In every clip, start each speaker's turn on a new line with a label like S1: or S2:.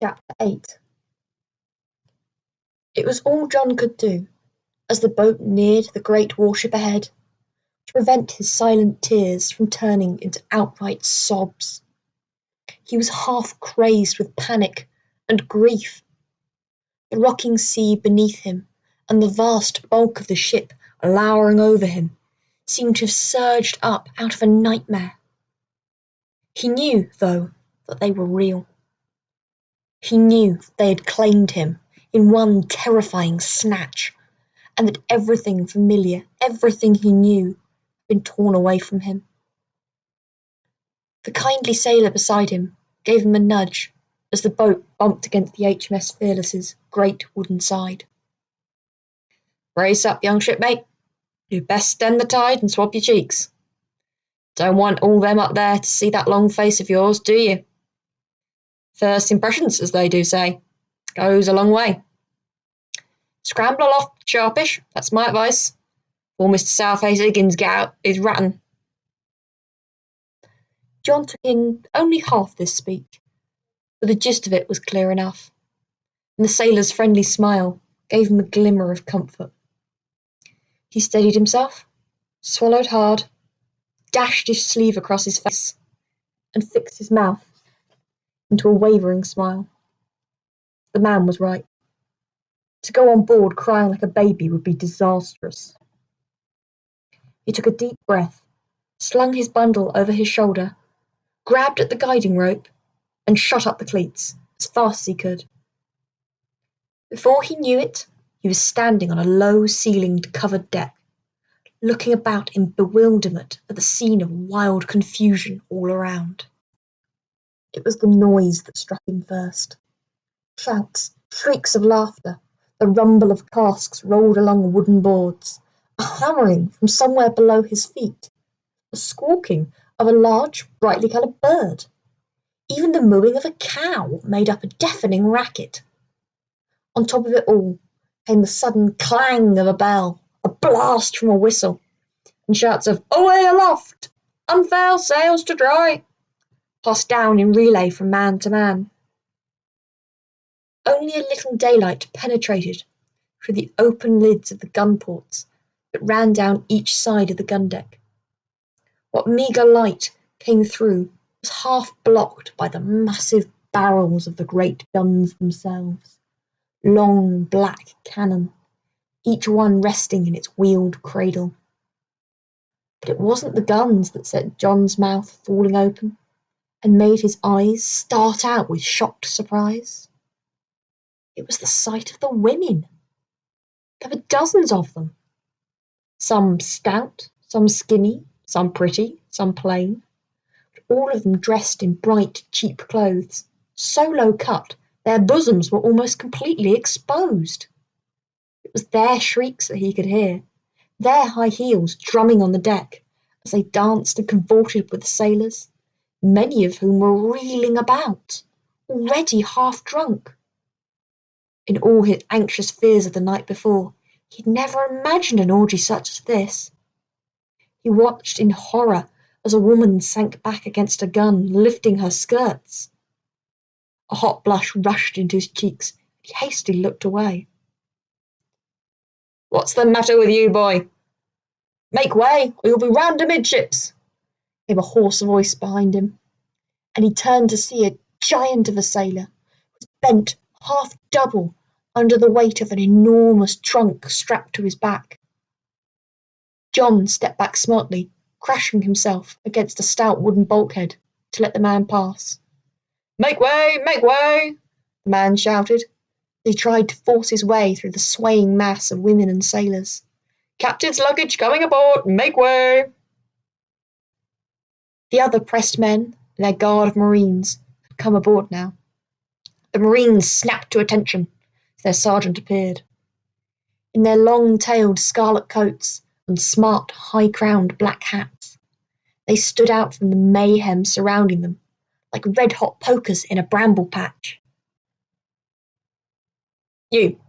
S1: Chapter 8. It was all John could do, as the boat neared the great warship ahead, to prevent his silent tears from turning into outright sobs. He was half crazed with panic and grief. The rocking sea beneath him, and the vast bulk of the ship lowering over him, seemed to have surged up out of a nightmare. He knew, though, that they were real. He knew that they had claimed him in one terrifying snatch, and that everything familiar, everything he knew, had been torn away from him. The kindly sailor beside him gave him a nudge as the boat bumped against the HMS Fearless's great wooden side. "Brace up, young shipmate. You'd best stem the tide and swab your cheeks. Don't want all them up there to see that long face of yours, do you? First impressions, as they do say, goes a long way. Scramble aloft sharpish, that's my advice, before Mr. Southhays Higgins get out his rattan." John took in only half this speech, but the gist of it was clear enough, and the sailor's friendly smile gave him a glimmer of comfort. He steadied himself, swallowed hard, dashed his sleeve across his face, and fixed his mouth into a wavering smile. The man was right. To go on board crying like a baby would be disastrous. He took a deep breath, slung his bundle over his shoulder, grabbed at the guiding rope, and shot up the cleats as fast as he could. Before he knew it, he was standing on a low-ceilinged covered deck, looking about in bewilderment at the scene of wild confusion all around. It was the noise that struck him first. Shouts, shrieks of laughter, the rumble of casks rolled along wooden boards, a hammering from somewhere below his feet, the squawking of a large, brightly coloured bird. Even the mooing of a cow made up a deafening racket. On top of it all came the sudden clang of a bell, a blast from a whistle, and shouts of "Away aloft! Unfurl sails to dry!" passed down in relay from man to man. Only a little daylight penetrated through the open lids of the gun ports that ran down each side of the gun deck. What meagre light came through was half blocked by the massive barrels of the great guns themselves, long black cannon, each one resting in its wheeled cradle. But it wasn't the guns that set John's mouth falling open and made his eyes start out with shocked surprise. It was the sight of the women. There were dozens of them. Some stout, some skinny, some pretty, some plain, but all of them dressed in bright, cheap clothes, so low cut their bosoms were almost completely exposed. It was their shrieks that he could hear, their high heels drumming on the deck as they danced and cavorted with the sailors, many of whom were reeling about, already half drunk. In all his anxious fears of the night before, he'd never imagined an orgy such as this. He watched in horror as a woman sank back against a gun, lifting her skirts. A hot blush rushed into his cheeks. He hastily looked away. "What's the matter with you, boy? Make way, or you'll be round amidships," came a hoarse voice behind him, and he turned to see a giant of a sailor, who was bent half double under the weight of an enormous trunk strapped to his back. John stepped back smartly, crashing himself against a stout wooden bulkhead to let the man pass. "Make way! Make way!" the man shouted. He tried to force his way through the swaying mass of women and sailors. "Captain's luggage going aboard! Make way!" The other pressed men and their guard of marines had come aboard now. The marines snapped to attention as their sergeant appeared. In their long-tailed scarlet coats and smart, high-crowned black hats, they stood out from the mayhem surrounding them like red-hot pokers in a bramble patch. "You,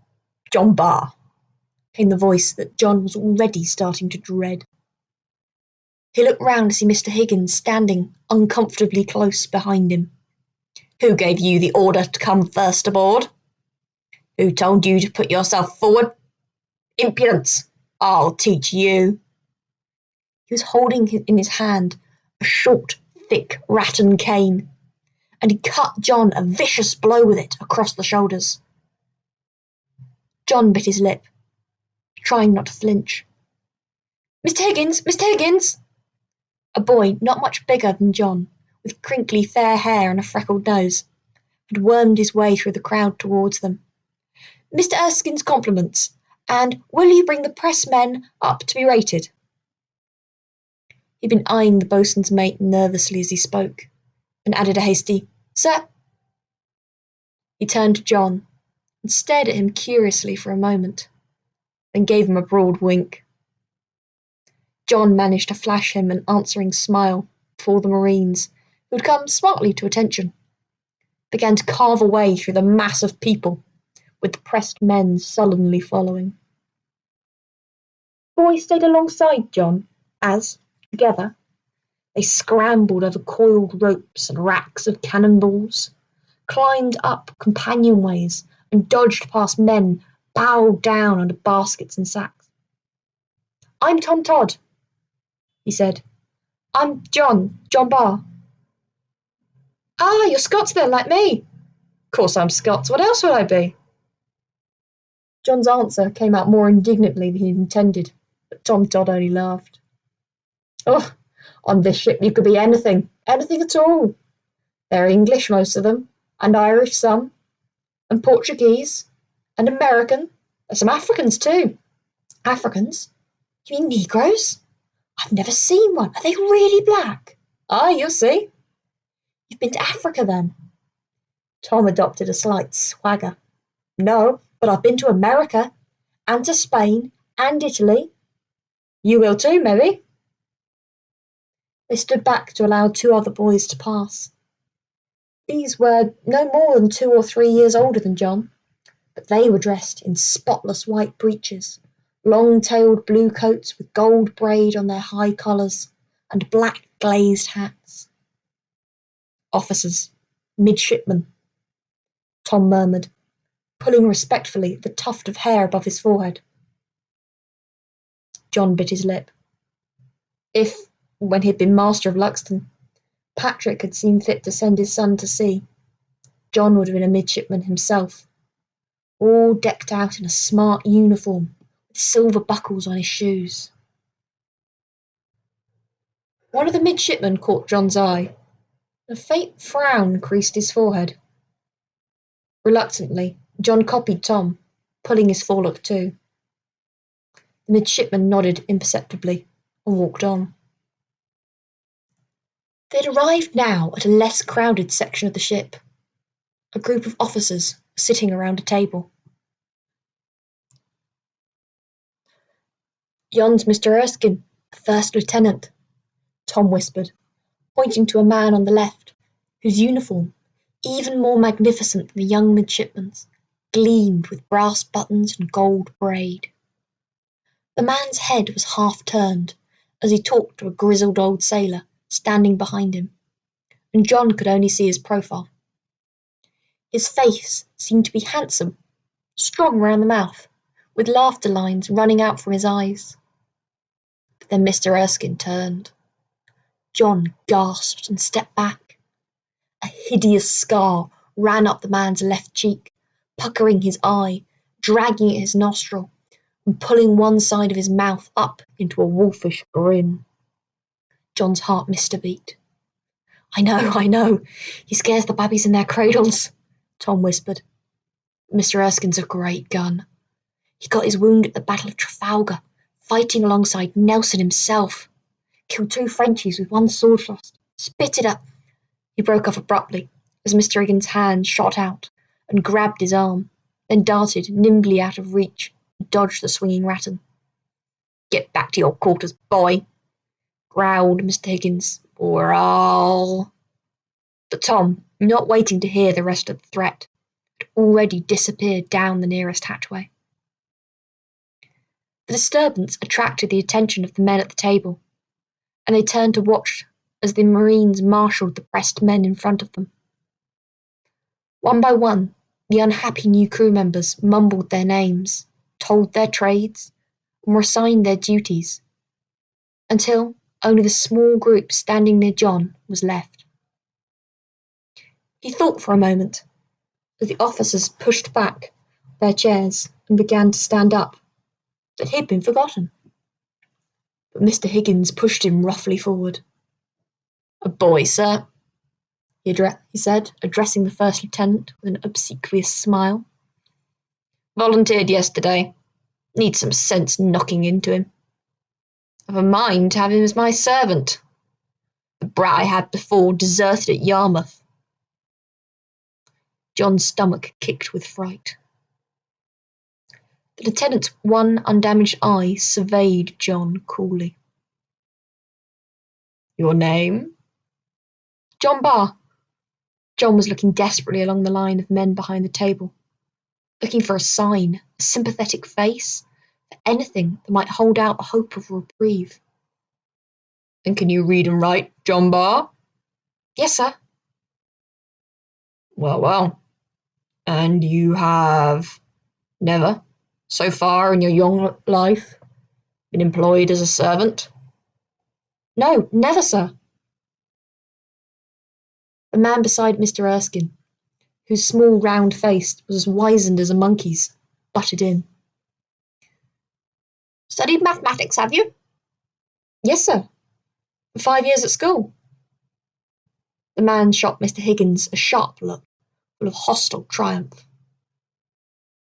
S1: John Barr," came the voice that John was already starting to dread. He looked round to see Mr. Higgins standing uncomfortably close behind him. Who gave you the order to come first aboard? Who told you to put yourself forward? Impudence! I'll teach you. He was holding in his hand a short, thick rattan cane, and he cut John a vicious blow with it across the shoulders. John bit his lip, trying not to flinch. Mr. Higgins! Mr. Higgins! A boy not much bigger than John, with crinkly fair hair and a freckled nose, had wormed his way through the crowd towards them. Mr. Erskine's compliments, and will you bring the pressmen up to be rated? He'd been eyeing the boatswain's mate nervously as he spoke, and added a hasty, Sir. He turned to John, and stared at him curiously for a moment, then gave him a broad wink. John managed to flash him an answering smile before the Marines, who had come smartly to attention, began to carve away through the mass of people, with the pressed men sullenly following. The boy stayed alongside John as, together, they scrambled over coiled ropes and racks of cannonballs, climbed up companionways, and dodged past men bowed down under baskets and sacks. I'm Tom Todd, he said. I'm John Barr. Ah, you're Scots then, like me. Of course I'm Scots. What else would I be? John's answer came out more indignantly than he intended, but Tom Todd only laughed. Oh, on this ship you could be anything at all. They're English, most of them, and Irish some, and Portuguese, and American. There's some Africans too. Africans? You mean Negroes? I've never seen one. Are they really black? Ah, you'll see. You've been to Africa then? Tom adopted a slight swagger. No, but I've been to America, and to Spain, and Italy. You will too, maybe. They stood back to allow two other boys to pass. These were no more than 2 or 3 years older than John, but they were dressed in spotless white breeches, long-tailed blue coats with gold braid on their high collars, and black glazed hats. Officers, midshipmen, Tom murmured, pulling respectfully at the tuft of hair above his forehead. John bit his lip. If, when he'd been master of Luxton, Patrick had seen fit to send his son to sea, John would have been a midshipman himself, all decked out in a smart uniform with silver buckles on his shoes. One of the midshipmen caught John's eye. A faint frown creased his forehead. Reluctantly, John copied Tom, pulling his forelock too. The midshipman nodded imperceptibly and walked on. They had arrived now at a less crowded section of the ship. A group of officers were sitting around a table. Yon's Mr. Erskine, the first lieutenant, Tom whispered, pointing to a man on the left, whose uniform, even more magnificent than the young midshipman's, gleamed with brass buttons and gold braid. The man's head was half turned as he talked to a grizzled old sailor standing behind him, and John could only see his profile. His face seemed to be handsome, strong round the mouth, with laughter lines running out from his eyes. But then Mr. Erskine turned. John gasped and stepped back. A hideous scar ran up the man's left cheek, puckering his eye, dragging at his nostril, and pulling one side of his mouth up into a wolfish grin. John's heart missed a beat. I know, he scares the babbies in their cradles, Tom whispered. Mr. Erskine's a great gun. He got his wound at the Battle of Trafalgar, fighting alongside Nelson himself. Killed 2 Frenchies with 1 sword thrust. Spit it up. He broke off abruptly as Mr. Higgins' hand shot out and grabbed his arm, then darted nimbly out of reach and dodged the swinging rattan. Get back to your quarters, boy, growled Mr. Higgins, or I'll... But Tom, not waiting to hear the rest of the threat, had already disappeared down the nearest hatchway. The disturbance attracted the attention of the men at the table, and they turned to watch as the Marines marshalled the pressed men in front of them. One by one, the unhappy new crew members mumbled their names, told their trades, and were assigned their duties, until only the small group standing near John was left. He thought for a moment, as the officers pushed back their chairs and began to stand up, that he'd been forgotten. But Mr. Higgins pushed him roughly forward. "A boy, sir," he said, addressing the first lieutenant with an obsequious smile. "Volunteered yesterday. Needs some sense knocking into him. I've a mind to have him as my servant. The brat I had before deserted at Yarmouth." John's stomach kicked with fright. The lieutenant's one undamaged eye surveyed John coolly. "Your name?" "John Barr." John was looking desperately along the line of men behind the table, looking for a sign, a sympathetic face, for anything that might hold out a hope of reprieve. "And can you read and write, John Barr?" "Yes, sir." "Well, well. And you have never, so far in your young life, been employed as a servant?" "No, never, sir." The man beside Mr. Erskine, whose small round face was as wizened as a monkey's, butted in. "Studied mathematics, have you?" "Yes, sir. For 5 years at school." The man shot Mr. Higgins a sharp look, full of hostile triumph.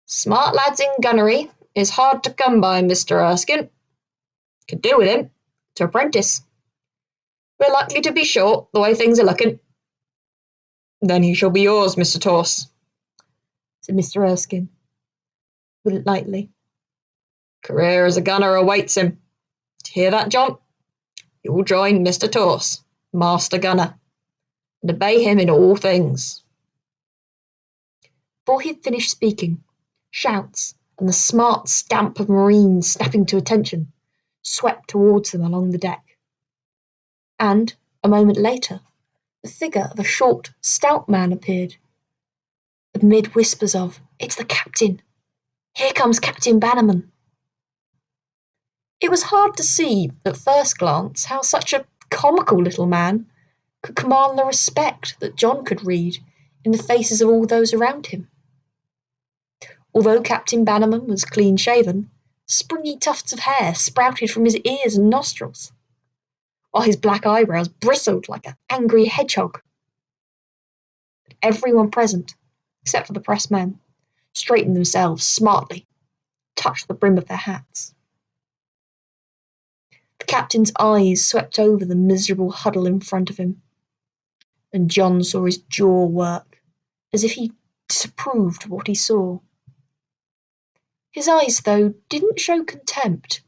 S1: "Smart lads in gunnery is hard to come by, Mr. Erskine. Could do with him to apprentice. We're likely to be short, the way things are looking." "Then he shall be yours, Mr. Torse," said Mr. Erskine, lightly. "Career as a gunner awaits him. To hear that, John? You will join Mr. Torse, master gunner, and obey him in all things." Before he had finished speaking, shouts and the smart stamp of marines snapping to attention swept towards them along the deck. And, a moment later, the figure of a short, stout man appeared, amid whispers of, "It's the captain! Here comes Captain Bannerman!" It was hard to see, at first glance, how such a comical little man could command the respect that John could read in the faces of all those around him. Although Captain Bannerman was clean-shaven, springy tufts of hair sprouted from his ears and nostrils, while his black eyebrows bristled like an angry hedgehog. But everyone present, except for the pressmen, straightened themselves smartly, touched the brim of their hats. The captain's eyes swept over the miserable huddle in front of him, and John saw his jaw work, as if he disapproved of what he saw. His eyes, though, didn't show contempt.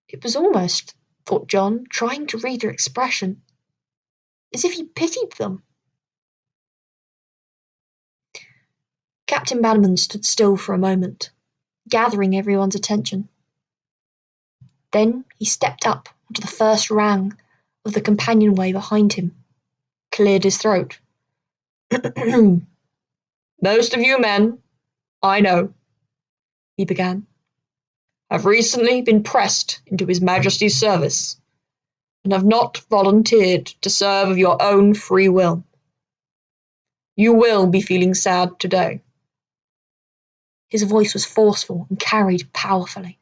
S1: It was almost, thought John, trying to read their expression, as if he pitied them. Captain Bannerman stood still for a moment, gathering everyone's attention. Then he stepped up onto the first rung of the companionway behind him, cleared his throat. "Most of you men, I know," he began, "have recently been pressed into His Majesty's service, and have not volunteered to serve of your own free will. You will be feeling sad today." His voice was forceful and carried powerfully.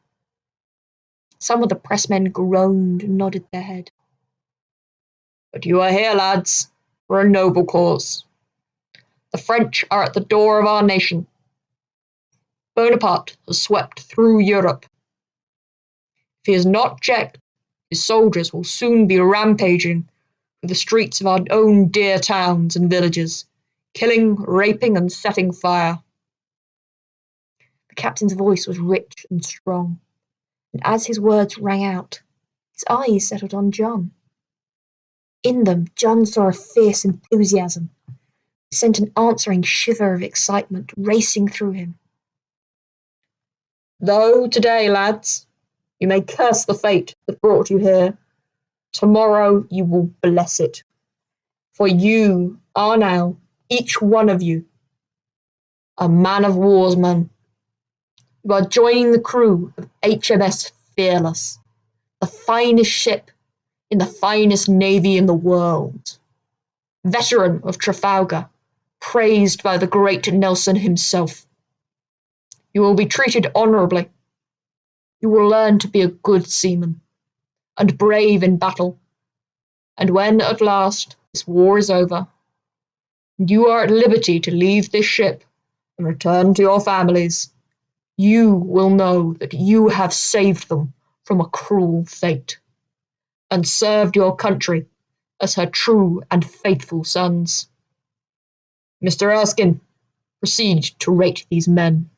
S1: Some of the pressmen groaned and nodded their head. "But you are here, lads, for a noble cause. The French are at the door of our nation. Bonaparte has swept through Europe. If he is not checked, his soldiers will soon be rampaging through the streets of our own dear towns and villages, killing, raping, and setting fire." The captain's voice was rich and strong, and as his words rang out, his eyes settled on John. In them, John saw a fierce enthusiasm. It sent an answering shiver of excitement racing through him. "Though today, lads, you may curse the fate that brought you here, tomorrow you will bless it. For you are now, each one of you, a man of war's man. You are joining the crew of HMS Fearless, the finest ship in the finest navy in the world. Veteran of Trafalgar, praised by the great Nelson himself. You will be treated honourably. You will learn to be a good seaman, and brave in battle. And when, at last, this war is over, and you are at liberty to leave this ship and return to your families, you will know that you have saved them from a cruel fate, and served your country as her true and faithful sons. Mr. Erskine, proceed to rate these men.